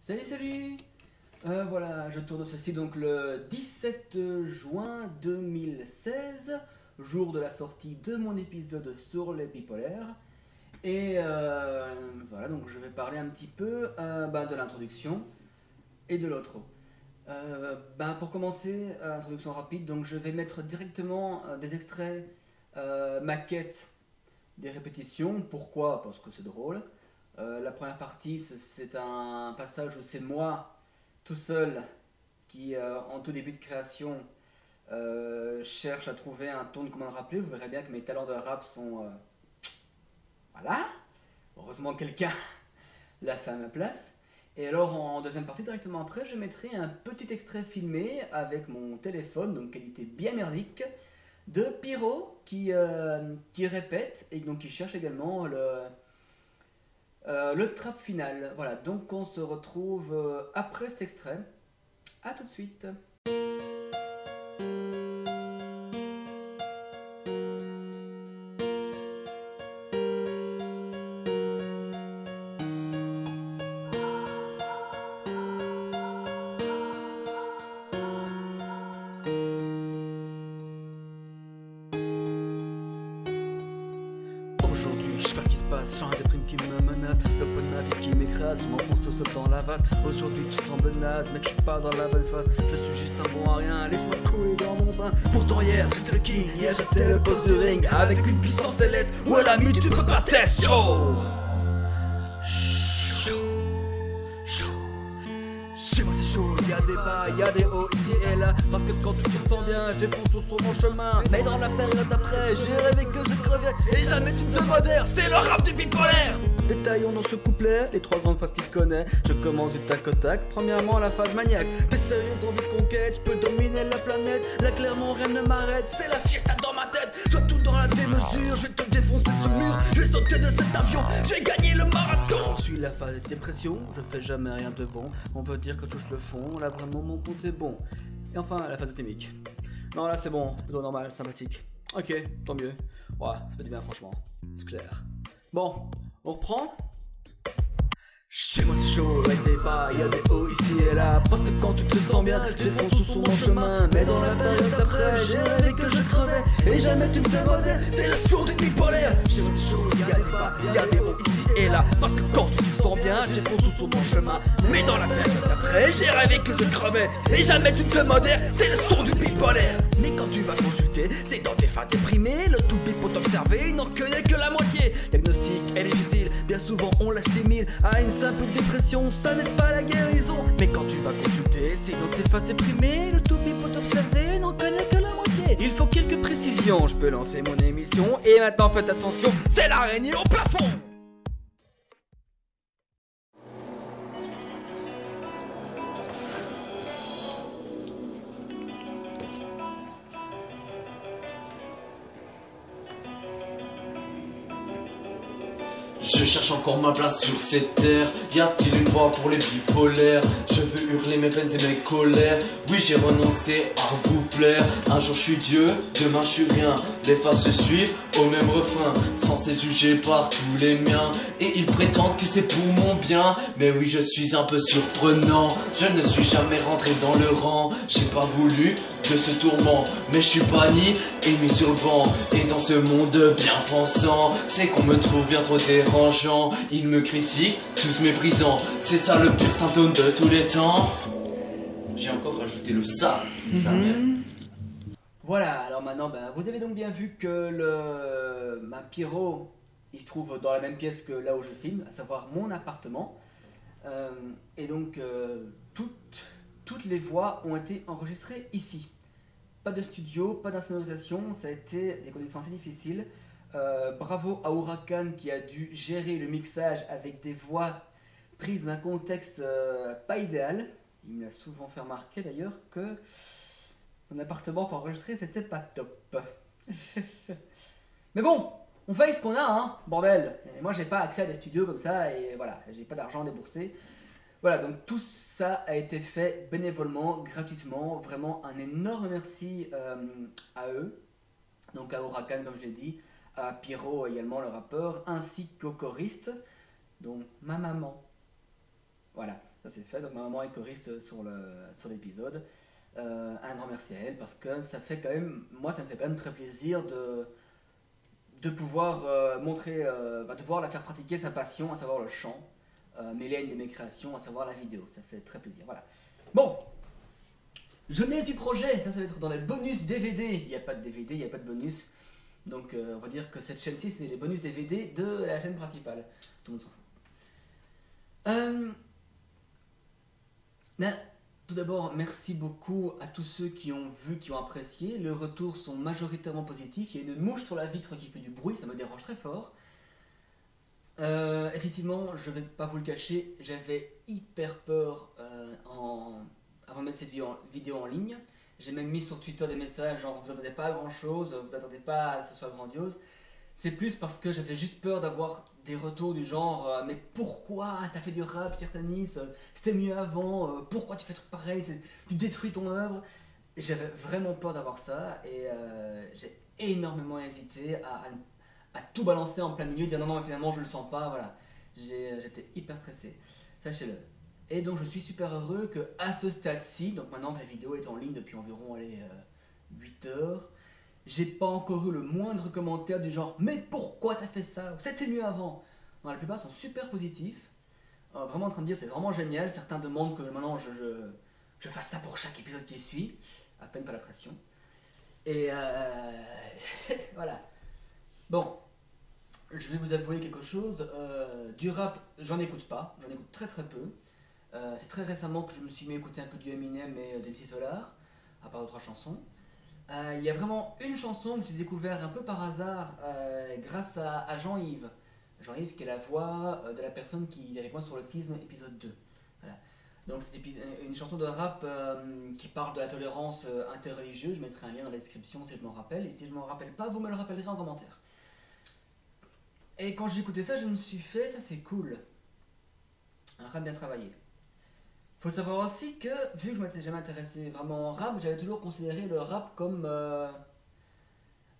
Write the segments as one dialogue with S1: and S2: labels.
S1: Salut, salut. Voilà, je tourne ceci donc le 17 juin 2016, jour de la sortie de mon épisode sur les bipolaires. Et voilà, donc je vais parler un petit peu de l'introduction et de l'outro. Pour commencer, introduction rapide, donc je vais mettre directement des extraits maquettes des répétitions. Pourquoi? Parce que c'est drôle. La première partie, c'est un passage où c'est moi, tout seul, qui, en tout début de création, cherche à trouver un ton de comment le rappeler. Vous verrez bien que mes talents de rap sont... voilà. Heureusement, quelqu'un l'a fait à ma place. Et alors, en deuxième partie, directement après, je mettrai un petit extrait filmé avec mon téléphone, donc qualité bien merdique, de Pyro qui répète et donc qui cherche également le trap final. Voilà, donc on se retrouve après cet extrait. A tout de suite.
S2: Aujourd'hui, je sais pas ce qui se passe, j'ai un déprime qui me menace, le ponave qui m'écrase, je m'enfonce tout seul dans la vase. Aujourd'hui, tu sens benace, mec, je suis pas dans la belle face, je suis juste un bon à rien, laisse-moi couler dans mon bain. Pourtant, hier, j'étais le king, hier, j'étais le boss du ring, avec une puissance céleste, ouais, l'ami, tu peux pas tester, chaud. Chez moi c'est chaud, y'a des bas, y'a des hauts ici et là. Parce que quand tu te sens bien, j'ai fonce sur mon chemin. Mais dans la période d'après, j'ai rêvé que je crevais. Et jamais tu te modères, c'est le rap du bipolaire. Détaillons dans ce couplet les trois grandes phases qu'il connaît. Je commence du tac au tac, premièrement la phase maniaque. Des sérieuses envies de conquête, je peux dominer la planète. Là clairement rien ne m'arrête, c'est la fiesta dans ma tête. Toi tout dans la démesure, je vais te défoncer ce mur. Je vais sauter de cet avion, je vais gagner le marathon. Je suis la phase de dépression, je fais jamais rien de bon. On peut dire que je touche le fond, là vraiment mon compte est bon. Et enfin la phase éthymique. Non là c'est bon, plutôt normal, sympathique. Ok, tant mieux. Ouais, ça fait du bien franchement, c'est clair. Bon, on reprend. Chez moi c'est chaud, avec des bas, y'a des hauts ici et là. Parce que quand tu te sens bien, j'ai fonce sur mon chemin. Mais dans la période d'après, j'ai rêvé que je crevais. Et jamais tu me demandais, c'est le sourd du bipolaire. Chez moi c'est chaud, y'a des bas, y'a des hauts ici et là. Parce que quand tu te sens bien, j'ai fonce sur mon chemin. Mais dans la période d'après, j'ai rêvé que je crevais. Et jamais tu te modères, c'est le sourd du bipolaire. Mais quand tu vas consulter, c'est dans tes fins déprimées. Le tout bip pour t'observer, il n'en connaît que la moitié. Diagnostic est difficile, bien souvent on l'assimile à une simple dépression, ça n'est pas la guérison. Mais quand tu vas consulter, c'est dans tes phases déprimées. Le tout bip pour t'observer, il n'en connaît que la moitié. Il faut quelques précisions, je peux lancer mon émission. Et maintenant faites attention, c'est l'araignée au plafond.
S3: Je cherche encore ma place sur cette terre. Y a-t-il une voix pour les bipolaires? Je veux hurler mes peines et mes colères. Oui, j'ai renoncé à vous plaire. Un jour je suis Dieu, demain je suis rien. Les phases se suivent au même refrain, censé juger par tous les miens. Et ils prétendent que c'est pour mon bien. Mais oui, je suis un peu surprenant. Je ne suis jamais rentré dans le rang. J'ai pas voulu de ce tourment, mais je suis banni et mis sur le banc. Et dans ce monde bien pensant, c'est qu'on me trouve bien trop dérangeant. Ils me critiquent, tous méprisants. C'est ça le pire symptôme de tous les temps. J'ai encore rajouté le ça, sa mère.
S1: Voilà, alors maintenant, vous avez donc bien vu que ma Pyro, il se trouve dans la même pièce que là où je filme, à savoir mon appartement. Et donc, toutes les voix ont été enregistrées ici. Pas de studio, pas d'insonorisation, ça a été des conditions assez difficiles. Bravo à Huracan qui a dû gérer le mixage avec des voix prises d'un contexte pas idéal. Il me l'a souvent fait remarquer d'ailleurs que mon appartement pour enregistrer c'était pas top. Mais bon, on fait ce qu'on a, hein, bordel. Et moi j'ai pas accès à des studios comme ça et voilà, j'ai pas d'argent déboursé. Voilà, donc tout ça a été fait bénévolement, gratuitement. Vraiment un énorme merci à eux. Donc à Huracan, comme je l'ai dit, à Pyro également, le rappeur, ainsi qu'au choriste, dont ma maman. Voilà. ça c'est fait. Donc ma maman est choriste sur l'épisode. Un grand merci à elle parce que ça fait quand même, moi ça me fait quand même très plaisir de pouvoir de pouvoir la faire pratiquer sa passion, à savoir le chant, mêler à une de mes créations, à savoir la vidéo. Ça fait très plaisir. Voilà. Bon, genèse du projet, ça va être dans les bonus DVD. Il n'y a pas de DVD, il n'y a pas de bonus. Donc on va dire que cette chaîne-ci, c'est les bonus DVD de la chaîne principale. Tout le monde s'en fout. Tout d'abord, merci beaucoup à tous ceux qui ont vu, qui ont apprécié. Les retours sont majoritairement positifs. Il y a une mouche sur la vitre qui fait du bruit, ça me dérange très fort. Effectivement, je ne vais pas vous le cacher, j'avais hyper peur avant de mettre cette vidéo en ligne. J'ai même mis sur Twitter des messages genre vous attendez pas à grand chose, vous attendez pas à ce que ce soit grandiose. C'est plus parce que j'avais juste peur d'avoir des retours du genre mais pourquoi t'as fait du rap, Tirtanis, c'était mieux avant, pourquoi tu fais tout pareil, tu détruis ton œuvre. J'avais vraiment peur d'avoir ça et j'ai énormément hésité à tout balancer en plein milieu, dire non, mais finalement je le sens pas, voilà. J'étais hyper stressé, sachez-le. Et donc je suis super heureux qu'à ce stade-ci, donc maintenant que la vidéo est en ligne depuis environ 8 heures, j'ai pas encore eu le moindre commentaire du genre mais pourquoi t'as fait ça, c'était mieux avant. Non, la plupart sont super positifs, vraiment en train de dire c'est vraiment génial. Certains demandent que maintenant je fasse ça pour chaque épisode qui suit, à peine pas la pression. Et voilà. Bon, je vais vous avouer quelque chose, du rap j'en écoute pas, j'en écoute très très peu. C'est très récemment que je me suis mis à écouter un peu du Eminem et de MC Solar, à part 2-3 chansons. Il y a vraiment une chanson que j'ai découvert un peu par hasard grâce à Jean-Yves. Jean-Yves qui est la voix de la personne qui est avec moi sur l'autisme épisode 2. Voilà. Donc c'est une chanson de rap qui parle de la tolérance interreligieuse. Je mettrai un lien dans la description si je m'en rappelle. Et si je ne m'en rappelle pas, vous me le rappellerez en commentaire. Et quand j'ai écouté ça, je me suis fait, ça c'est cool. Un rap bien travaillé. Faut savoir aussi que, vu que je m'étais jamais intéressé vraiment au rap, j'avais toujours considéré le rap comme...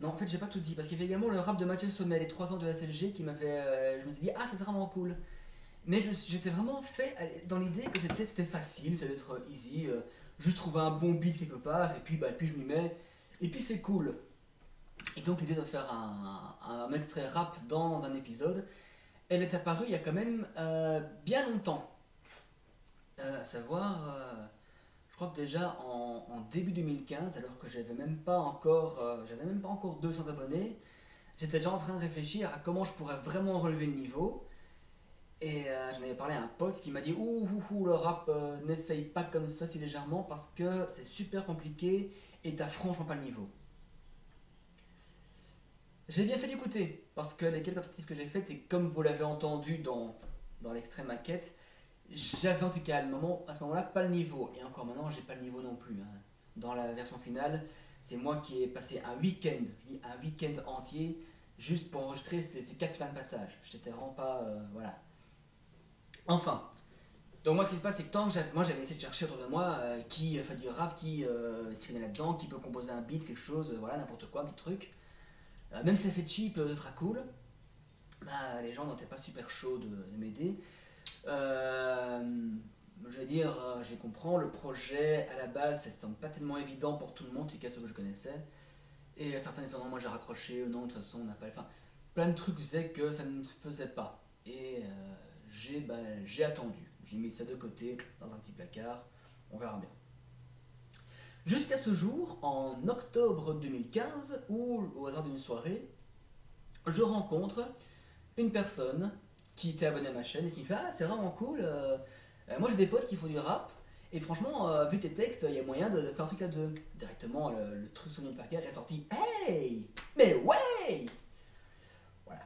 S1: Non, en fait, j'ai pas tout dit, parce qu'il y avait également le rap de Mathieu Sommet, les 3 ans de SLG, qui m'avait... je me suis dit, ah, ça c'est vraiment cool. Mais j'étais vraiment fait dans l'idée que c'était facile, ça allait être easy, juste trouver un bon beat quelque part, et puis je m'y mets, et puis c'est cool. Et donc l'idée de faire un extrait rap dans un épisode, elle est apparue il y a quand même bien longtemps. À savoir, je crois que déjà en début 2015, alors que j'avais même pas encore 200 abonnés, j'étais déjà en train de réfléchir à comment je pourrais vraiment relever le niveau. Et j'en avais parlé à un pote qui m'a dit ouh, le rap, n'essaye pas comme ça si légèrement parce que c'est super compliqué et t'as franchement pas le niveau. J'ai bien fait d'écouter parce que les quelques tentatives que j'ai faites, et comme vous l'avez entendu dans l'extrait maquette, j'avais en tout cas à ce moment-là pas le niveau, et encore maintenant j'ai pas le niveau non plus. Hein. Dans la version finale, c'est moi qui ai passé un week-end entier juste pour enregistrer ces 4 putains de passages. J'étais vraiment pas... voilà. Enfin, donc moi ce qui se passe c'est que moi j'avais essayé de chercher autour de moi qui fait du rap, qui s'y connaît là-dedans, qui peut composer un beat, quelque chose, voilà, n'importe quoi, un petit truc. Même si ça fait cheap, ce sera cool. Bah, les gens n'étaient pas super chauds de m'aider. Je veux dire, je comprends, le projet à la base ça semble pas tellement évident pour tout le monde, en tout cas ceux que je connaissais. Et certains disaient non, moi j'ai raccroché, non, de toute façon on n'a pas. Enfin, plein de trucs disaient que ça ne se faisait pas. Et j'ai attendu, j'ai mis ça de côté dans un petit placard, on verra bien. Jusqu'à ce jour, en octobre 2015, où au hasard d'une soirée, je rencontre une personne qui était abonnée à ma chaîne et qui me fait ah c'est vraiment cool, moi j'ai des potes qui font du rap et franchement vu tes textes il y a moyen de faire un truc à deux. Directement le truc sur mon placard est sorti hey mais ouais. Voilà.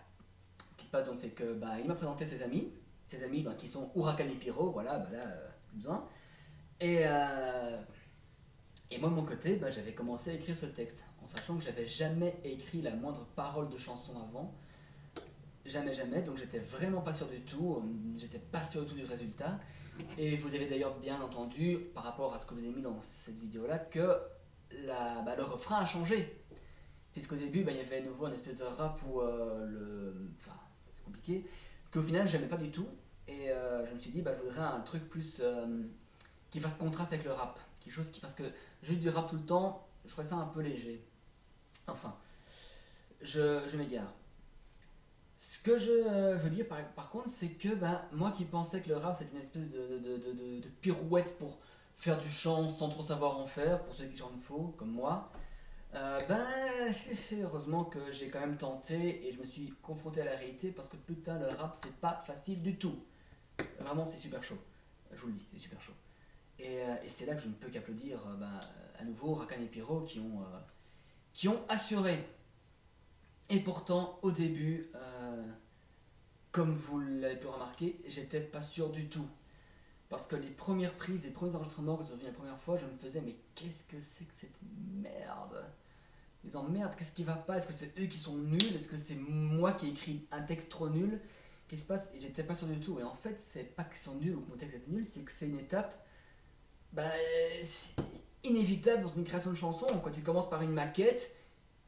S1: Ce qui se passe donc c'est que il m'a présenté ses amis qui sont Huracan et Pyro, voilà là plus besoin. Et moi de mon côté j'avais commencé à écrire ce texte en sachant que j'avais jamais écrit la moindre parole de chanson avant. Jamais, donc j'étais vraiment pas sûr du tout, j'étais pas sûr du tout du résultat. Et vous avez d'ailleurs bien entendu, par rapport à ce que je vous ai mis dans cette vidéo-là, que le refrain a changé. Puisqu'au début, il y avait à nouveau une espèce de rap où c'est compliqué, qu'au final, j'aimais pas du tout. Et je me suis dit, bah, je voudrais un truc plus qui fasse contraste avec le rap. Quelque chose qui, parce que juste du rap tout le temps, je trouvais ça un peu léger. Enfin, je m'égare. Ce que je veux dire par contre, c'est que ben, moi qui pensais que le rap c'était une espèce de pirouette pour faire du chant sans trop savoir en faire, pour ceux qui chantent faux, comme moi, ben heureusement que j'ai quand même tenté et je me suis confronté à la réalité parce que putain, le rap c'est pas facile du tout. Vraiment, c'est super chaud. Je vous le dis, c'est super chaud. Et c'est là que je ne peux qu'applaudir ben, à nouveau Rakan et Pyro qui ont assuré. Et pourtant, au début, comme vous l'avez pu remarquer, j'étais pas sûr du tout. Parce que les premières prises, les premiers enregistrements que j'ai revenus la première fois, je me faisais, mais qu'est-ce que c'est que cette merde? Ils en merde, qu'est-ce qui va pas? Est-ce que c'est eux qui sont nuls? Est-ce que c'est moi qui ai écrit un texte trop nul? Qu'est-ce qui se passe? Et j'étais pas sûr du tout. Et en fait, c'est pas qu'ils sont nuls ou que mon texte est nul, c'est que c'est une étape bah, inévitable dans une création de chanson. Quand tu commences par une maquette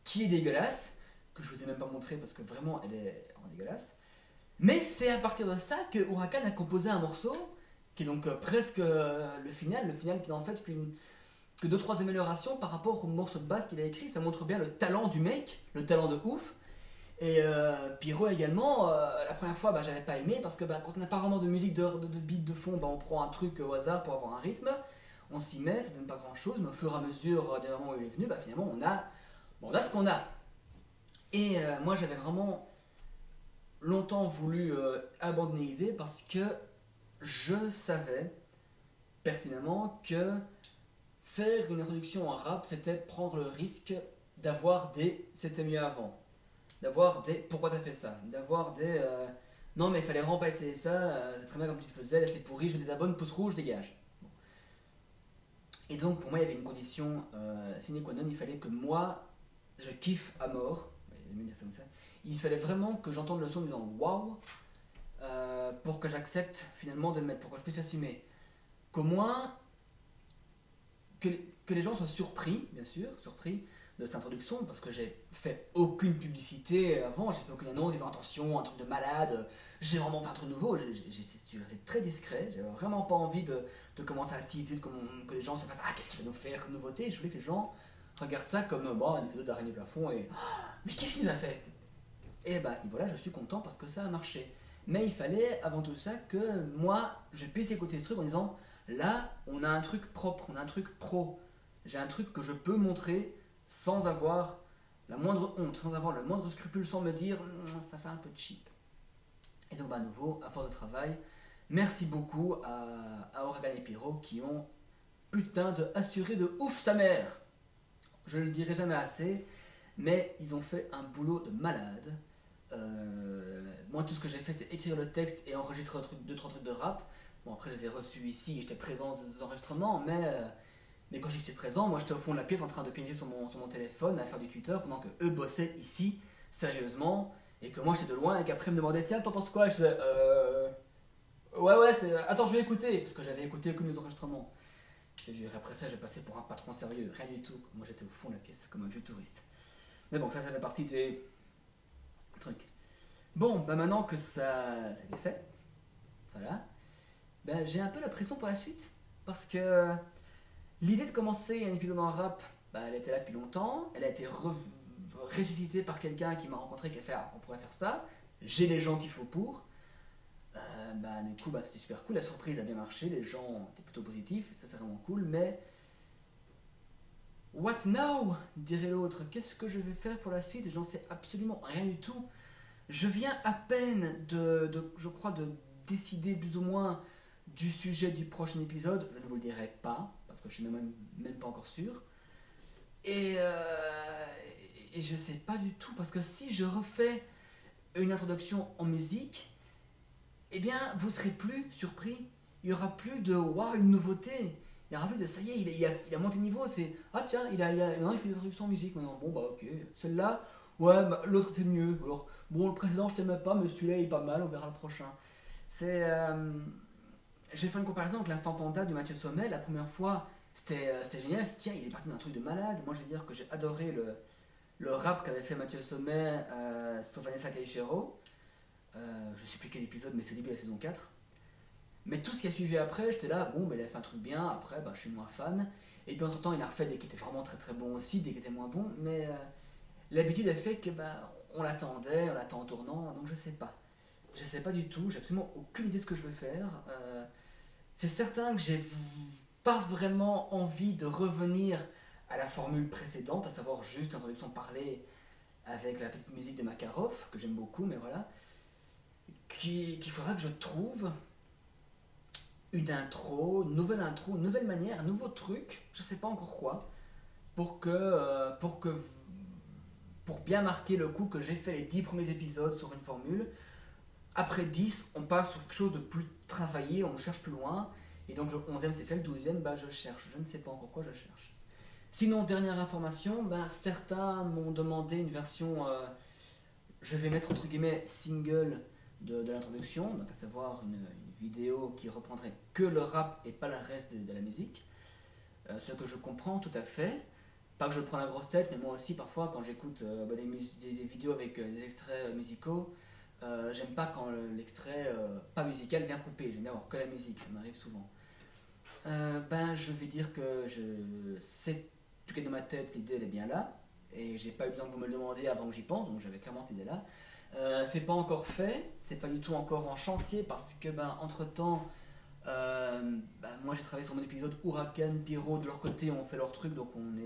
S1: qui est dégueulasse, que je vous ai même pas montré parce que vraiment elle est dégueulasse. Mais c'est à partir de ça que Huracan a composé un morceau qui est donc presque le final qui n'est en fait que 2-3 améliorations par rapport au morceau de base qu'il a écrit. Ça montre bien le talent du mec, le talent de ouf. Et Pyro également, la première fois bah, j'avais pas aimé parce que bah, quand on n'a pas vraiment de musique de beat de fond, bah, on prend un truc au hasard pour avoir un rythme, on s'y met, ça donne pas grand chose, mais au fur et à mesure des moments où il est venu, bah, finalement on a ce qu'on a. Et moi j'avais vraiment longtemps voulu abandonner l'idée parce que je savais pertinemment que faire une introduction en rap c'était prendre le risque d'avoir des c'était mieux avant, d'avoir des pourquoi t'as fait ça, d'avoir des non mais il fallait vraiment pas essayer ça, c'est très bien comme tu le faisais, là c'est pourri, je me désabonne, pouce rouge, dégage. Bon. Et donc pour moi il y avait une condition sine qua non, il fallait que moi je kiffe à mort. Il fallait vraiment que j'entende le son en disant waouh pour que j'accepte finalement de le mettre, pour que je puisse assumer. Qu'au moins que les gens soient surpris, bien sûr, surpris de cette introduction, parce que j'ai fait aucune publicité avant, j'ai fait aucune annonce disant attention, un truc de malade, j'ai vraiment fait un truc nouveau, c'est très discret, j'avais vraiment pas envie de commencer à teaser, que les gens se fassent ah qu'est-ce qu'il va nous faire comme nouveauté, je voulais que les gens regardent ça comme bon, un épisode d'Araignée Plafond et oh, mais qu'est-ce qu'il nous a fait? Et bah à ce niveau-là, je suis content parce que ça a marché. Mais il fallait avant tout ça que moi, je puisse écouter ce truc en disant là, on a un truc propre, on a un truc pro. J'ai un truc que je peux montrer sans avoir la moindre honte, sans avoir le moindre scrupule, sans me dire ça fait un peu cheap. Et donc bah à nouveau, à force de travail, merci beaucoup à Huracan et Pyro qui ont putain de assuré de ouf sa mère. Je le dirai jamais assez, mais ils ont fait un boulot de malade. Moi tout ce que j'ai fait c'est écrire le texte et enregistrer 2-3 trucs de rap. Bon après je les ai reçus ici et j'étais présent aux enregistrements, mais quand j'étais présent, moi j'étais au fond de la pièce en train de pinailler sur mon téléphone à faire du Twitter pendant que eux bossaient ici sérieusement et que moi j'étais de loin et qu'après ils me demandaient tiens t'en penses quoi, je disais ouais c'est attends je vais écouter parce que j'avais écouté aucun des enregistrements. Et après ça j'ai passé pour un patron sérieux, rien du tout, moi j'étais au fond de la pièce comme un vieux touriste. Mais bon ça fait partie des trucs. Bon bah maintenant que ça a été fait, voilà, ben j'ai un peu la pression pour la suite parce que l'idée de commencer un épisode en rap, bah, elle était là depuis longtemps, elle a été ressuscitée par quelqu'un qui m'a rencontré qui a fait ah, on pourrait faire ça, j'ai les gens qu'il faut pour. Bah, du coup bah, c'était super cool, la surprise a bien marché, les gens étaient plutôt positifs, ça c'est vraiment cool, mais what now dirait l'autre, qu'est-ce que je vais faire pour la suite? J'en sais absolument rien du tout. Je viens à peine je crois de décider plus ou moins du sujet du prochain épisode, je ne vous le dirai pas parce que je suis même pas encore sûr. Et je sais pas du tout parce que si je refais une introduction en musique, eh bien vous serez plus surpris. Il y aura plus de waouh une nouveauté. Il y aura plus de ça y est il a monté de niveau. C'est ah tiens maintenant il fait des introductions en musique maintenant. Bon bah ok celle-là ouais bah, l'autre était mieux. Alors bon le précédent je t'aimais pas mais celui-là il est pas mal on verra le prochain. C'est j'ai fait une comparaison avec l'instant panda de Mathieu Sommet. La première fois c'était génial. Tiens il est parti d'un truc de malade. Moi je vais dire que j'ai adoré le rap qu'avait fait Mathieu Sommet sur Vanessa Caichero. Je sais plus quel épisode mais c'est au début de la saison 4. Mais tout ce qui a suivi après, j'étais là, bon, il a fait un truc bien, après, je suis moins fan. Et puis entre temps, il a refait des qui étaient vraiment très très bons aussi, des qui étaient moins bons, mais l'habitude a fait que on l'attendait, on l'attend en tournant, donc je sais pas. Je sais pas du tout, j'ai absolument aucune idée de ce que je veux faire. C'est certain que j'ai pas vraiment envie de revenir à la formule précédente, à savoir juste l'introduction parlée avec la petite musique de Makarov, que j'aime beaucoup, mais voilà. Qu'il faudra que je trouve une intro, une nouvelle manière, un nouveau truc, je sais pas encore quoi, pour bien marquer le coup que j'ai fait les 10 premiers épisodes sur une formule. Après 10, on passe sur quelque chose de plus travaillé, on cherche plus loin, et donc le 11e c'est fait, le 12e, je cherche, je ne sais pas encore quoi je cherche. Sinon, dernière information, certains m'ont demandé une version, je vais mettre entre guillemets single de l'introduction, donc à savoir une vidéo qui reprendrait que le rap et pas le reste de la musique. Ce que je comprends tout à fait. Pas que je prends la grosse tête, mais moi aussi parfois quand j'écoute des vidéos avec des extraits musicaux, j'aime pas quand l'extrait pas musical vient couper, j'aime bien avoir que la musique, ça m'arrive souvent. Je vais dire que je sais, en tout cas dans ma tête, l'idée elle est bien là, et j'ai pas eu besoin que vous me le demandiez avant que j'y pense, donc j'avais clairement cette idée là. C'est pas encore fait, c'est pas du tout encore en chantier parce que entre temps, moi j'ai travaillé sur mon épisode, Huracan, Pyro de leur côté ont fait leur truc, donc on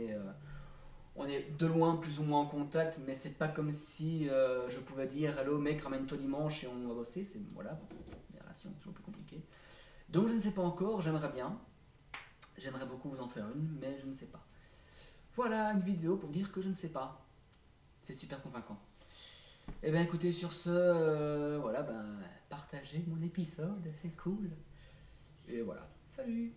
S1: est de loin plus ou moins en contact, mais c'est pas comme si je pouvais dire hello mec, ramène-toi dimanche et on va bosser. C'est voilà, les relations c'est toujours plus compliqué. Donc je ne sais pas encore, j'aimerais bien, j'aimerais beaucoup vous en faire une, mais je ne sais pas. Voilà une vidéo pour dire que je ne sais pas. C'est super convaincant. Et écoutez, sur ce, partagez mon épisode, c'est cool. Et voilà, salut.